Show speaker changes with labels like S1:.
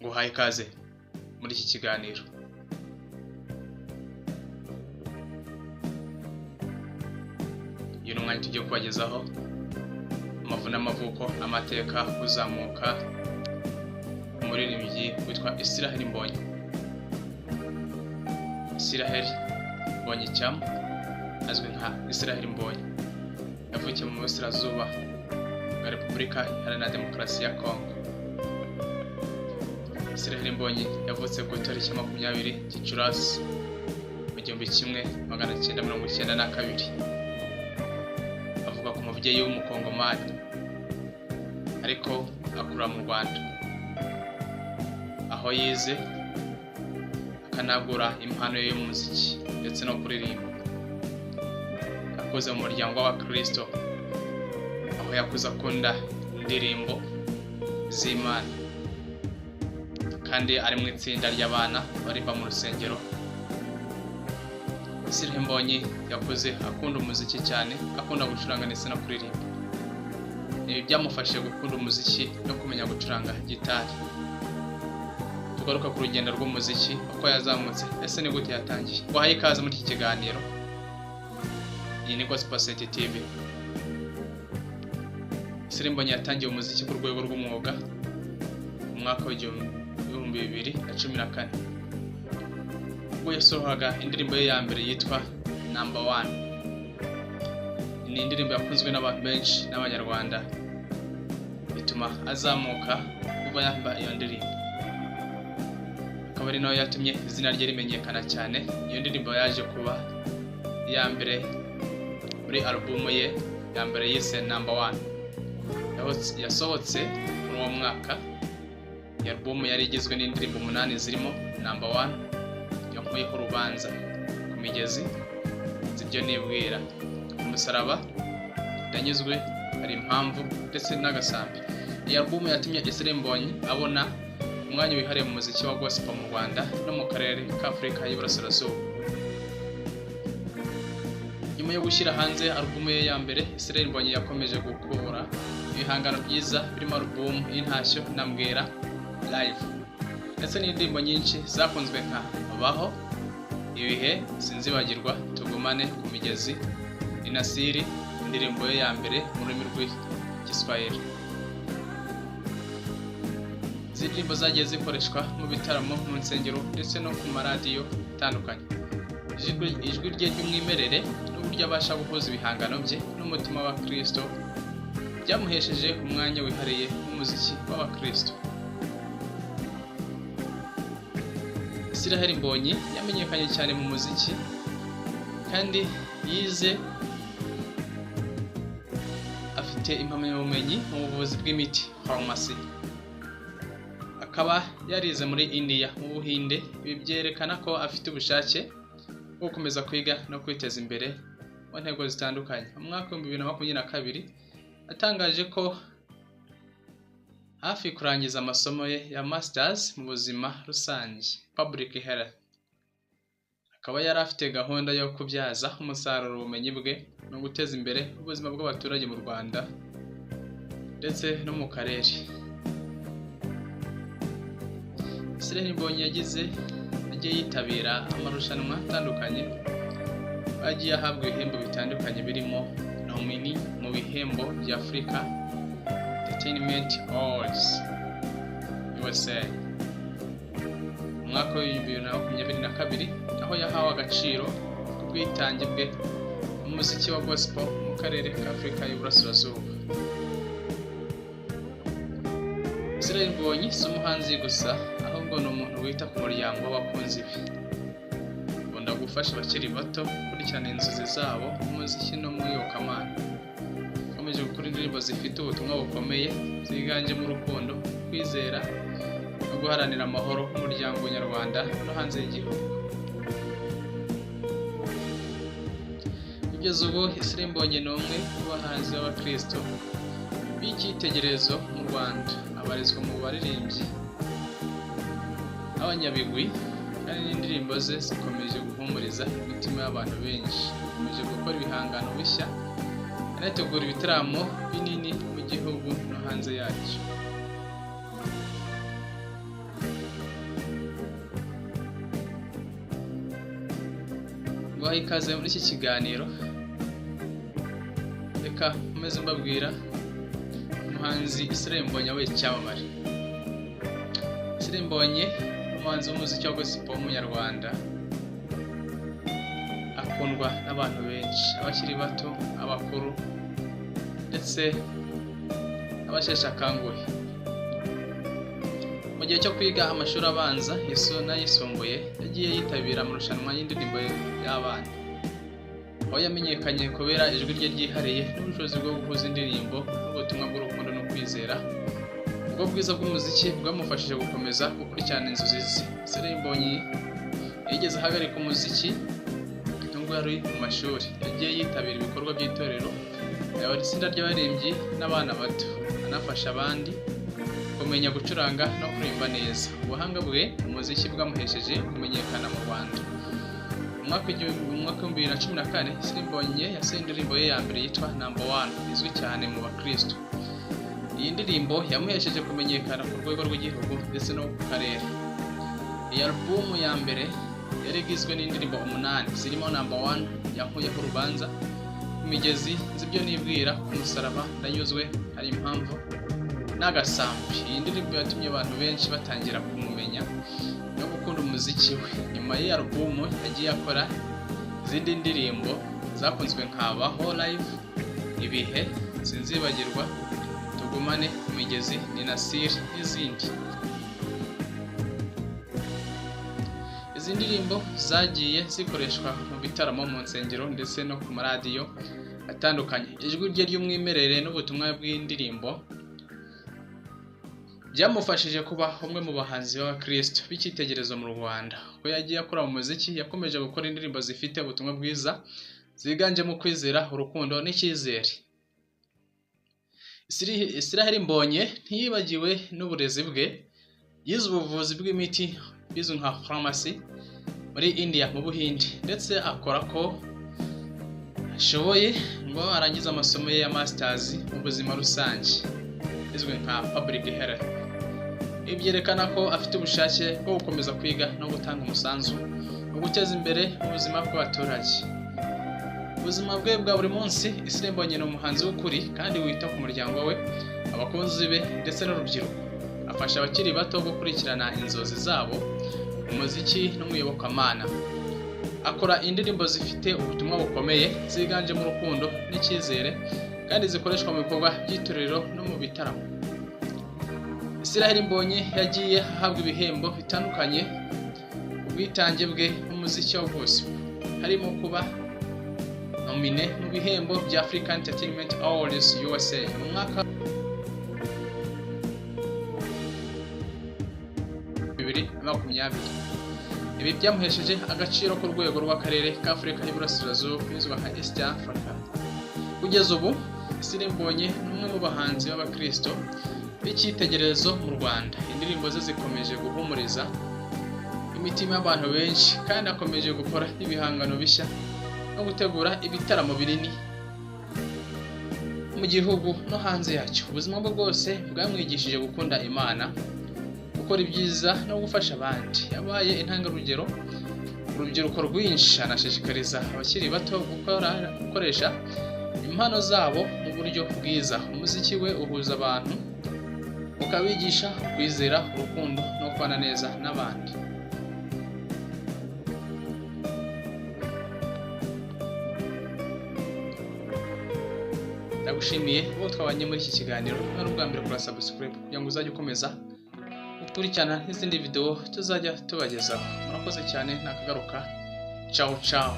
S1: nguhaye ikaze muri iki kiganiro. Uyu ni umwanya tugiye kubagezaho amavu n'amavuko n'amateka uzamuka umuririmbyi witwa Israel Mbonyi. Israel Mbonyi Cyam azwi nka Israel Mbonyi yavukiye mu Burasirazuba bwa Repubulika Iharanira Demokarasi ya Kongo. Israel Mbonyi yavutse ku itariki 20 Gicurasi mu 1992. Avuga ku mubyeyi w'umukongomani ariko akura mu Rwanda, aho yize akanagura impano ye y'umuziki ndetse no kuririmba. Yakoze mu muryango w'Abakristo, aho yakuze akunda indirimbo z'Imana kandi ari mu itsinda ry'abana baririmba mu rusengero. Israel Mbonyi yakuze akunda umuziki cyane, akunda gucuranga ndetse no kuririmba. Ibi byamufashije gukunda umuziki no kumenya gucuranga gitari. Tugaruka ku rugendo rw'umuziki uko yazamutse, ese ni gute yatangiye. Nguhaye ikaze muri iki kiganiro. Iyi ni Gospel City TV. Israel Mbonyi yatangiye umuziki ku rwego rw'umwuga mu mwaka wa 2014 ubwo yasohoraga indirimbo ye ya mbere yitwa Number One. Ni indirimbo yakunzwe n'abantu benshi n'Abanyarwanda, bituma azamuka kuva yamba iyo ndirimbo. Akaba ari nayo yatumye izina rye rimenyekana cyane. Iyo ndirimbo yaje kuba iya mbere muri album ye ya mbere yise Number One. Yasohotse muri uwo mwaka. Iyo album yari igizwe n'indirimbo 8 zirimo Number One, Yankuyeho Urubanza, Ku Migezi, Zibyo Nibwira, Ku Musaraba, Ndanyuzwe, Hari Impamvu ndetse n'Agasambi. Iyi album yatumye Israel Mbonyi abona umwanya wihariye mu muziki wa gospel mu Rwanda no mu karere ka Afurika y'Iburasirazuba. Nyuma yo gushyira hanze album ye ya mbere, Israel Mbonyi yakomeje gukura ibihangano byiza birimo album y'Intashyo na Mbwira Live ndetse n'indirimbo nyinshi zakunzwe nka Baho, Ibihe, Sinzibagirwa, Tugumane, Ku Migezi, Inasiri, indirimbo ye ya mbere mu rurimi rw'Igiswahili. Izi ndirimbo zagiye zikoreshwa mu bitaramo, mu nsengero ndetse no ku maradiyo atandukanye. Ijwi rye ry'umwimerere n'uburyo abasha guhuza ibihangano bye n'umutima wa Kristo byamuhesheje umwanya wihariye mu muziki w'Abakristo. Israel Mbonyi yamenyekanye cyane mu muziki kandi yize, afite impamyabumenyi mu buvuzi bw'imiti pharmacy. Akaba yarize muri India mu Buhinde. Ibi byerekana ko afite ubushake bwo gukomeza kwiga no kwiteza imbere mu ntego zitandukanye. Mu mwaka wa 2022 atangaje ko hafi kurangiza amasomo ye ya Masters mu buzima rusange Public Health. Akaba yari afite gahunda yo kubyaza umusaruro ubumenyi bwe no guteza imbere ubuzima bw'abaturage mu Rwanda ndetse no mu karere. Israel Mbonyi yagiye yitabira amarushanwa atandukanye, agiye ahabwa ibihembo bitandukanye birimo nomini mu bihembo bya Africa Entertainment Awards USA mu mwaka wa 2022, aho yahawe agaciro k'ubwitange bwe mu muziki wa gospel mu karere ka Afurika y'Iburasirazuba. Israel Mbonyi si umuhanzi gusa, ahubwo ni umuntu wita ku muryango w'abakunzi be. Akunda gufasha abakiri bato gukurikirana inzozi zabo mu muziki no mu iyobokamana. Akomeje gukora indirimbo zifite ubutumwa bukomeye ziganjemo urukundo, kwizera no guharanira amahoro mu muryango nyarwanda no hanze y'igihugu. Kugeza ubu Israel Mbonyi ni umwe mu bahanzi b'Abakristo b'icyitegererezo mu Rwanda. Abarizwa mu baririmbyi abanyabigwi kandi n'indirimbo ze zikomeje guhumuriza imitima y'abantu benshi. Akomeje gukora ibihangano bishya, anategura ibitaramo binini mu gihugu no hanze yacyo. guha ikaze muri iki kiganiro. Reka nkomeze mbabwira umuhanzi Israel Mbonyi we cyamamare. Israel Mbonyi umuhanzi w'umuziki wa gospel w'umunyarwanda, akundwa n'abantu benshi, abakiri bato, abakuru ndetse abasheshe akanguhe. Mu gihe cyo kwiga amashuri abanza n'ayisumbuye yagiye yitabira amarushanwa y'indirimbo y'abana, aho yamenyekanye kubera ijwi rye ryihariye n'ubushobozi bwo guhuza indirimbo n'ubutumwa bw'urukundo no kwizera. Ubwo bwiza bw'umuziki bwamufashije gukomeza gukurikirana inzozi ze. Israel Mbonyi yigeze ahagarika umuziki nubwo yari mu mashuri. Yagiye yitabira ibikorwa by'itorero, ayobora itsinda ry'abaririmbyi n'abana bato, anafasha abandi kumenya gucuranga no kuririmba neza. Ubuhanga bwe mu muziki bwamuhesheje kumenyekana mu Rwanda. Mu mwaka wa 2014 Israel Mbonyi yasohoye indirimbo ye ya mbere yitwa Number One, izwi cyane mu bakristo. Iyi ndirimbo yamuhesheje kumenyekana ku rwego rw'igihugu ndetse no ku karere. Iyi album ya mbere yari igizwe n'indirimbo 8 zirimo Number One, Yankuyeho Urubanza, Imigezi, Nzibyo Nibwira, Umusaraba, Ndanyuzwe, Hari Impamvu n'Agasambi. Iyi ndirimbo yatumye abantu benshi batangira kumumenya no gukunda umuziki we. Nyuma y'iyi album yagiye akora izindi ndirimbo zakunzwe nka Baho Live, Ibihe, Sinzibagirwa, Tugumane, Imigezi, Ni Nasiri n'izindi. Izi ndirimbo zagiye zikoreshwa mu bitaramo, mu nsengero ndetse no ku maradiyo atandukanye. Ijwi rye ry'umwimerere n'ubutumwa bw'indirimbo byamufashije kuba umwe mu bahanzi b'abakristo b'icyitegererezo mu Rwanda. Ko yagiye akora mu muziki, yakomeje gukora indirimbo zifite ubutumwa bwiza ziganjemo kwizera, urukundo n'icyizere. Israel Mbonyi ntiyibagiwe n'uburezi bwe. Yize ubuvuzi bw'imiti bizwi nka pharmacy muri India mu Buhinde, ndetse akora ko ashoboye ngo arangize amasomo ye ya masters mu buzima rusange bizwi nka public health. Ibi byerekana ko afite ubushake bwo gukomeza kwiga no gutanga umusanzu mu guteza imbere ubuzima bw'abaturage. Ubuzima bwe bwa buri munsi, Israel Mbonyi ni umuhanzi w'ukuri kandi wita ku muryango we, abakunzi be ndetse n'urubyiruko. Afasha abakiri bato gukurikirana inzozi zabo mu muziki no mu iyobokamana. Akora indirimbo zifite ubutumwa bukomeye ziganjemo urukundo n'icyizere kandi zikoreshwa mu bikorwa by'itorero no mu bitaramo. Israel Mbonyi yagiye ahabwa ibihembo bitandukanye ubwitange bwe mu muziki wa gospel, harimo kuba nomine mu bihembo bya African Entertainment Awards USA mu mwaka 2020. Ibi byamuhesheje agaciro ku rwego rw'akarere ka Afurika y'Iburasirazuba bizwi nka East Africa. Kugeza ubu Israel Mbonyi ni umwe mu bahanzi b'abakristo b'icyitegererezo mu Rwanda. Indirimbo ze zikomeje guhumuriza imitima y'abantu benshi kandi akomeje gukora ibihangano bishya no gutegura ibitaramo binini mu gihugu no hanze yacyo. Ubuzima bwe bwose bwamwigishije gukunda Imana, gukora ibyiza no gufasha abandi. Yabaye intangarugero urubyiruko rwinshi, anashishikariza abakiri bato gukoresha impano zabo mu buryo bwiza. Umuziki we uhuza abantu, ukabigisha kwizera, urukundo no kubana neza n'abandi. Ndagushimiye uwo twabanye muri iki kiganiro. Hano ubwa mbere kora subscribe kugira ngo uzajye ukomeza gukurikirana n'izindi video tuzajya tubagezaho. Murakoze cyane, nakagaruka. Ciao ciao.